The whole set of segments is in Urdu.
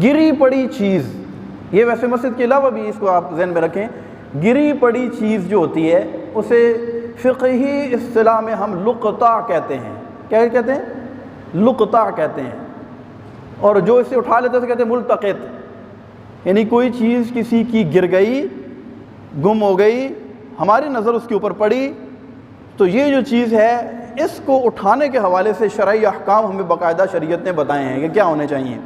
گری پڑی چیز، یہ ویسے مسجد کے علاوہ بھی اس کو آپ ذہن میں رکھیں، گری پڑی چیز جو ہوتی ہے اسے فقہی اصطلاح میں ہم لقطہ کہتے ہیں۔ کیا کہتے ہیں؟ لقطہ کہتے ہیں۔ اور جو اسے اٹھا لیتے اسے کہتے ہیں ملتقط، یعنی کوئی چیز کسی کی گر گئی، گم ہو گئی، ہماری نظر اس کے اوپر پڑی، تو یہ جو چیز ہے اس کو اٹھانے کے حوالے سے شرعی احکام ہمیں باقاعدہ شریعت نے بتائے ہیں کہ کیا ہونے چاہیے۔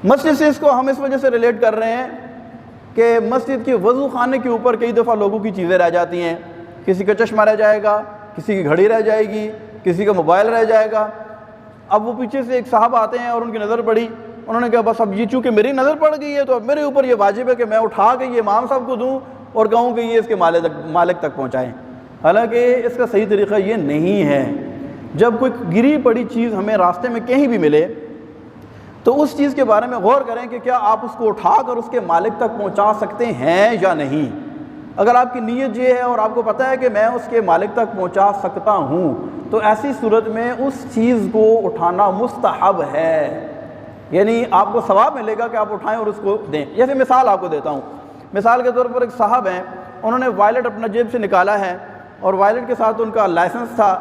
مسجد سے اس کو ہم اس وجہ سے ریلیٹ کر رہے ہیں کہ مسجد کے وضو خانے کے اوپر کئی دفعہ لوگوں کی چیزیں رہ جاتی ہیں، کسی کا چشمہ رہ جائے گا، کسی کی گھڑی رہ جائے گی، کسی کا موبائل رہ جائے گا۔ اب وہ پیچھے سے ایک صاحب آتے ہیں اور ان کی نظر پڑی، انہوں نے کہا بس اب یہ چونکہ میری نظر پڑ گئی ہے تو اب میرے اوپر یہ واجب ہے کہ میں اٹھا کے یہ امام صاحب کو دوں اور کہوں کہ یہ اس کے مالک تک پہنچائیں۔ حالانکہ اس کا صحیح طریقہ یہ نہیں ہے۔ جب کوئی گری پڑی چیز ہمیں راستے میں کہیں بھی ملے تو اس چیز کے بارے میں غور کریں کہ کیا آپ اس کو اٹھا کر اس کے مالک تک پہنچا سکتے ہیں یا نہیں۔ اگر آپ کی نیت یہ ہے اور آپ کو پتہ ہے کہ میں اس کے مالک تک پہنچا سکتا ہوں تو ایسی صورت میں اس چیز کو اٹھانا مستحب ہے، یعنی آپ کو ثواب ملے گا کہ آپ اٹھائیں اور اس کو دیں۔ جیسے مثال آپ کو دیتا ہوں، مثال کے طور پر ایک صاحب ہیں، انہوں نے وائلٹ اپنا جیب سے نکالا ہے اور وائلٹ کے ساتھ ان کا لائسنس تھا،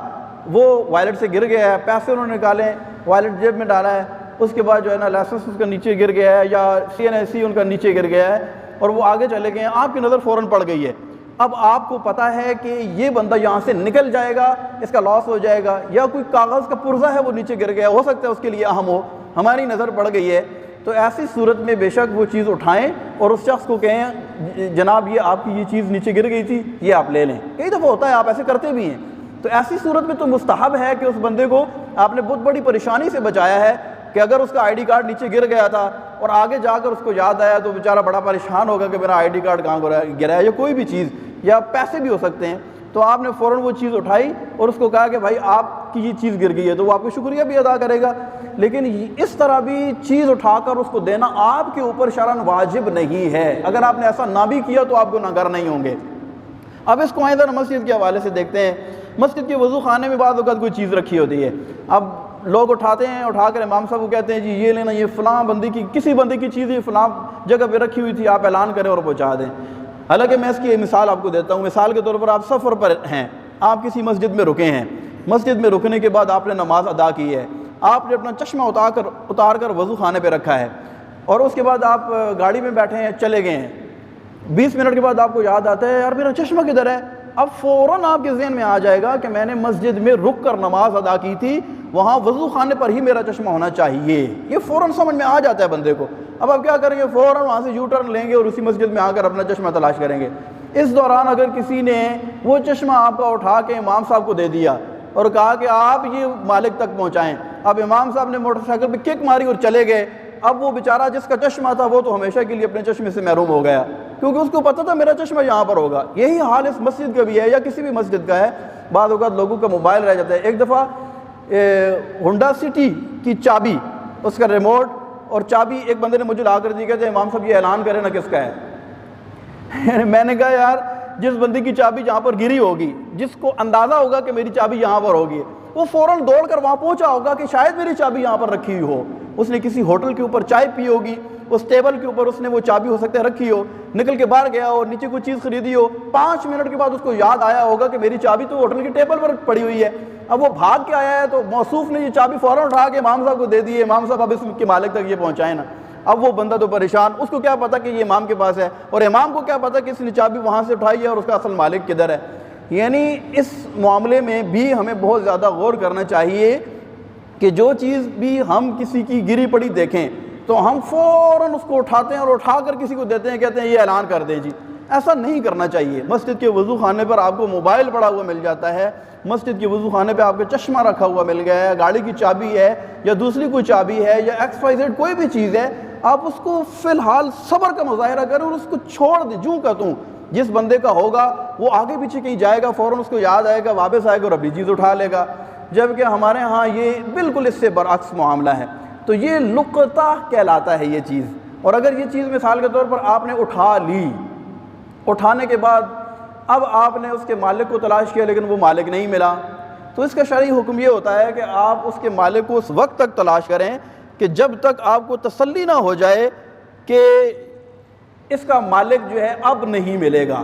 وہ وائلٹ سے گر گیا ہے، پیسے انہوں نے نکالے، وائلٹ جیب میں ڈالا ہے، اس کے بعد جو ہے نا لائسنس اس کا نیچے گر گیا ہے یا CNSC ان کا نیچے گر گیا ہے اور وہ آگے چلے گئے ہیں، آپ کی نظر فوراً پڑ گئی ہے۔ اب آپ کو پتہ ہے کہ یہ بندہ یہاں سے نکل جائے گا، اس کا لاس ہو جائے گا، یا کوئی کاغذ کا پرزہ ہے وہ نیچے گر گیا، ہو سکتا ہے اس کے لیے اہم ہو، ہماری نظر پڑ گئی ہے، تو ایسی صورت میں بے شک وہ چیز اٹھائیں اور اس شخص کو کہیں جناب یہ آپ کی یہ چیز نیچے گر گئی تھی، یہ آپ لے لیں۔ کئی دفعہ ہوتا ہے آپ ایسے کرتے بھی ہیں، تو ایسی صورت میں تو مستحب ہے کہ اس بندے کو آپ نے بہت بڑی پریشانی سے بچایا ہے کہ اگر اس کا ID کارڈ نیچے گر گیا تھا اور آگے جا کر اس کو یاد آیا تو بیچارہ بڑا پریشان ہوگا کہ میرا ID کارڈ کہاں گرا ہے، یا کوئی بھی چیز، یا پیسے بھی ہو سکتے ہیں، تو آپ نے فوراً وہ چیز اٹھائی اور اس کو کہا کہ بھائی آپ کی یہ چیز گر گئی ہے، تو وہ آپ کو شکریہ بھی ادا کرے گا۔ لیکن اس طرح بھی چیز اٹھا کر اس کو دینا آپ کے اوپر شرعاً واجب نہیں ہے، اگر آپ نے ایسا نہ بھی کیا تو آپ گناہگار نہیں ہوں گے۔ اب اس کو آئیں ذرا مسجد کے حوالے سے دیکھتے ہیں۔ مسجد کے وضو خانے میں بعض اوقات کوئی چیز رکھی ہوتی ہے، اب لوگ اٹھاتے ہیں، اٹھا کر امام صاحب کو کہتے ہیں جی یہ لینا، یہ فلاں بندی کی کسی بندے کی چیز یہ فلاں جگہ پہ رکھی ہوئی تھی، آپ اعلان کریں اور پہنچا دیں۔ حالانکہ میں اس کی مثال آپ کو دیتا ہوں۔ مثال کے طور پر آپ سفر پر ہیں، آپ کسی مسجد میں رکے ہیں، مسجد میں رکنے کے بعد آپ نے نماز ادا کی ہے، آپ نے اپنا چشمہ اتار کر وضو خانے پہ رکھا ہے، اور اس کے بعد آپ گاڑی میں بیٹھے ہیں، چلے گئے ہیں، 20 منٹ کے بعد آپ کو یاد آتا ہے یار میرا چشمہ کدھر ہے؟ اب فوراً آپ کے ذہن میں آ جائے گا کہ میں نے مسجد میں رک کر نماز ادا کی تھی، وہاں وضو خانے پر ہی میرا چشمہ ہونا چاہیے، یہ فوراً سمجھ میں آ جاتا ہے بندے کو۔ اب آپ کیا کریں گے؟ فوراً وہاں سے یو ٹرن لیں گے اور اسی مسجد میں آ کر اپنا چشمہ تلاش کریں گے۔ اس دوران اگر کسی نے وہ چشمہ آپ کا اٹھا کے امام صاحب کو دے دیا اور کہا کہ آپ یہ مالک تک پہنچائیں، اب امام صاحب نے موٹر سائیکل پہ کک ماری اور چلے گئے، اب وہ بیچارہ جس کا چشمہ تھا وہ تو ہمیشہ کے لیے اپنے چشمے سے محروم ہو گیا، کیونکہ اس کو پتہ تھا میرا چشمہ یہاں پر ہوگا۔ یہی حال اس مسجد کا بھی ہے یا کسی بھی مسجد کا ہے۔ بعض اوقات لوگوں کا موبائل رہ جاتا ہے۔ ایک دفعہ ہونڈا سٹی کی چابی، اس کا ریموٹ اور چابی ایک بندے نے مجھے لا کر دی، کہتے ہیں امام صاحب یہ اعلان کریں نا کس کا ہے۔ میں نے کہا یار جس بندے کی چابی جہاں پر گری ہوگی، جس کو اندازہ ہوگا کہ میری چابی یہاں پر ہوگی، وہ فوراً دوڑ کر وہاں پہنچا ہوگا کہ شاید میری چابی یہاں پر رکھی ہوئی ہو۔ اس نے کسی ہوٹل کے اوپر چائے پی ہوگی، اس ٹیبل کے اوپر اس نے وہ چابی ہو سکتا ہے رکھی ہو، نکل کے باہر گیا اور نیچے کوئی چیز خریدی ہو، 5 منٹ کے بعد اس کو یاد آیا ہوگا کہ میری چابی تو ہوٹل کی ٹیبل پر پڑی ہوئی ہے۔ اب وہ بھاگ کے آیا ہے تو موصوف نے یہ چابی فوراً اٹھا کے امام صاحب کو دے دی ہے، امام صاحب اب اس کے مالک تک یہ پہنچائیں نا۔ اب وہ بندہ تو پریشان، اس کو کیا پتا کہ یہ امام کے پاس ہے، اور امام کو کیا پتا کہ اس نے چابی وہاں سے اٹھائی ہے اور اس کا اصل مالک کدھر ہے۔ یعنی اس معاملے میں بھی ہمیں بہت زیادہ غور کرنا چاہیے کہ جو چیز بھی ہم کسی کی گری پڑی دیکھیں تو ہم فوراً اس کو اٹھاتے ہیں اور اٹھا کر کسی کو دیتے ہیں، کہتے ہیں یہ اعلان کر دیں جی۔ ایسا نہیں کرنا چاہیے۔ مسجد کے وضو خانے پر آپ کو موبائل پڑا ہوا مل جاتا ہے، مسجد کے وضو خانے پہ آپ کا چشمہ رکھا ہوا مل گیا ہے، گاڑی کی چابی ہے یا دوسری کوئی چابی ہے یا XYZ کوئی بھی چیز ہے، آپ اس کو فی الحال صبر کا مظاہرہ کریں اور اس کو چھوڑ دیں جوں کا توں۔ جس بندے کا ہوگا وہ آگے پیچھے کہیں جائے گا، فوراً اس کو یاد آئے گا، واپس آئے گا اور اپنی چیز اٹھا لے گا، جبکہ ہمارے ہاں یہ بالکل اس سے برعکس معاملہ ہے۔ تو یہ لقطہ کہلاتا ہے یہ چیز۔ اور اگر یہ چیز مثال کے طور پر آپ نے اٹھا لی، اٹھانے کے بعد اب آپ نے اس کے مالک کو تلاش کیا لیکن وہ مالک نہیں ملا، تو اس کا شرعی حکم یہ ہوتا ہے کہ آپ اس کے مالک کو اس وقت تک تلاش کریں کہ جب تک آپ کو تسلی نہ ہو جائے کہ اس کا مالک جو ہے اب نہیں ملے گا،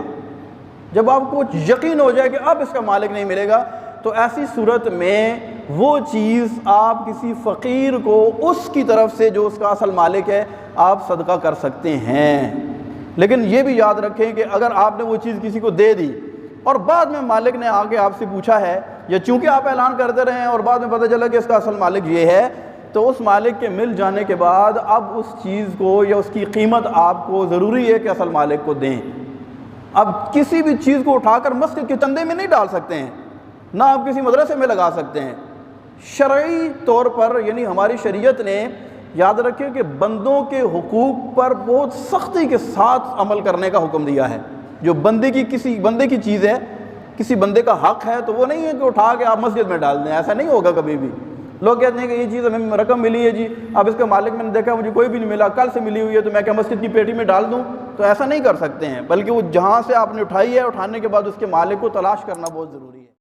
جب آپ کو یقین ہو جائے کہ اب اس کا مالک نہیں ملے گا، تو ایسی صورت میں وہ چیز آپ کسی فقیر کو اس کی طرف سے جو اس کا اصل مالک ہے آپ صدقہ کر سکتے ہیں۔ لیکن یہ بھی یاد رکھیں کہ اگر آپ نے وہ چیز کسی کو دے دی اور بعد میں مالک نے آگے آپ سے پوچھا ہے، یا چونکہ آپ اعلان کرتے رہے ہیں اور بعد میں پتہ چلا کہ اس کا اصل مالک یہ ہے، تو اس مالک کے مل جانے کے بعد اب اس چیز کو یا اس کی قیمت آپ کو ضروری ہے کہ اصل مالک کو دیں۔ اب کسی بھی چیز کو اٹھا کر مسجد کے چندے میں نہیں ڈال سکتے ہیں، نہ آپ کسی مدرسے میں لگا سکتے ہیں۔ شرعی طور پر یعنی ہماری شریعت نے یاد رکھیں کہ بندوں کے حقوق پر بہت سختی کے ساتھ عمل کرنے کا حکم دیا ہے۔ جو بندے کی کسی بندے کی چیز ہے، کسی بندے کا حق ہے، تو وہ نہیں ہے کہ اٹھا کے آپ مسجد میں ڈال دیں، ایسا نہیں ہوگا کبھی بھی۔ لوگ کہتے ہیں کہ یہ چیز ہمیں رقم ملی ہے جی، اب اس کا مالک میں نے دیکھا مجھے کوئی بھی نہیں ملا، کل سے ملی ہوئی ہے، تو میں کیا مسجد کی پیٹی میں ڈال دوں؟ تو ایسا نہیں کر سکتے ہیں، بلکہ وہ جہاں سے آپ نے اٹھائی ہے، اٹھانے کے بعد اس کے مالک کو تلاش کرنا بہت ضروری ہے۔